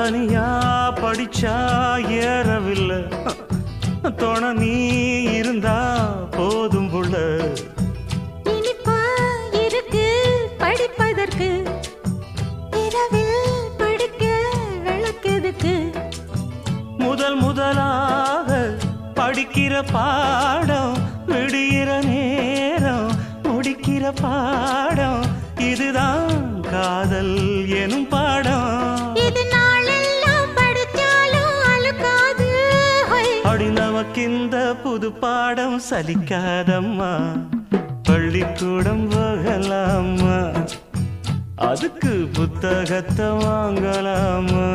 தனியா படிச்சா ஏறவில்லை துணை நீ இருந்தா போதும் புள்ள இனிப்பா இருக்கு படிப்பதற்கு இரவில் படிக்க விளக்கெதுக்கு முதலாக படிக்கிற பாடம் விடுகிற நேரம் முடிக்கிற பாடம் இதுதான் காதல் எனும் பாடம் இது நாளெல்லாம் படிச்சாலும் அழுக்காது அடி நமக்கிந்த புது பாடம் சலிக்காதம்மா பள்ளிக்கூடம் போகலாமா அதுக்கு புத்தகத்தை வாங்கலாமா